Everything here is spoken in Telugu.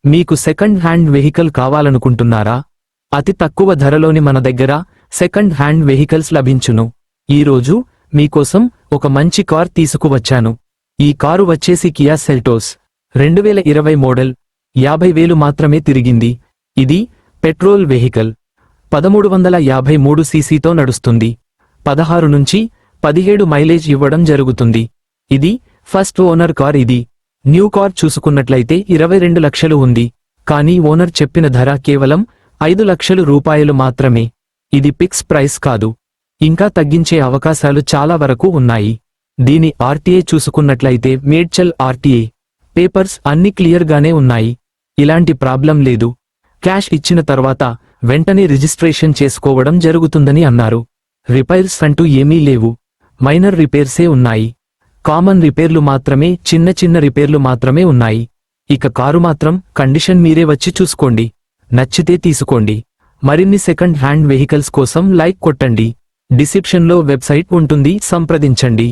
మీకు సెకండ్ హ్యాండ్ వెహికల్ కావాలనుకుంటున్నారా? అతి తక్కువ ధరలోని మన దగ్గర సెకండ్ హ్యాండ్ వెహికల్స్ లభించును. ఈరోజు మీకోసం ఒక మంచి కార్ తీసుకువచ్చాను. ఈ కారు వచ్చేసి కియా సెల్టోస్ 2020 మోడల్. 50,000 మాత్రమే తిరిగింది. ఇది పెట్రోల్ వెహికల్. 1353 సీసీతో నడుస్తుంది. 16 నుంచి 17 మైలేజ్ ఇవ్వడం జరుగుతుంది. ఇది ఫస్ట్ ఓనర్ కార్. ఇది న్యూ కార్ చూసుకున్నట్లయితే 22 లక్షలు ఉంది. కానీ ఓనర్ చెప్పిన ధర కేవలం 5 లక్షలు రూపాయలు మాత్రమే. ఇది ఫిక్స్ ప్రైస్ కాదు. ఇంకా తగ్గించే అవకాశాలు చాలా వరకు ఉన్నాయి. దీని ఆర్టీఏ చూసుకున్నట్లయితే మేడ్చల్ ఆర్టీఏ. పేపర్స్ అన్ని క్లియర్గానే ఉన్నాయి. ఇలాంటి ప్రాబ్లం లేదు. క్యాష్ ఇచ్చిన తర్వాత వెంటనే రిజిస్ట్రేషన్ చేసుకోవడం జరుగుతుందని అన్నారు. రిపైర్స్ అంటూ ఏమీ లేవు. మైనర్ రిపేర్సే ఉన్నాయి. కామన్ రిపేర్లు మాత్రమే, చిన్న చిన్న రిపేర్లు మాత్రమే ఉన్నాయి. ఇక కారు మాత్రం కండిషన్ మీరే వచ్చి చూసుకోండి. నచ్చితే తీసుకోండి. మరిన్ని సెకండ్ హ్యాండ్ వెహికల్స్ కోసం లైక్ కొట్టండి. డిస్క్రిప్షన్లో వెబ్సైట్ ఉంటుంది, సంప్రదించండి.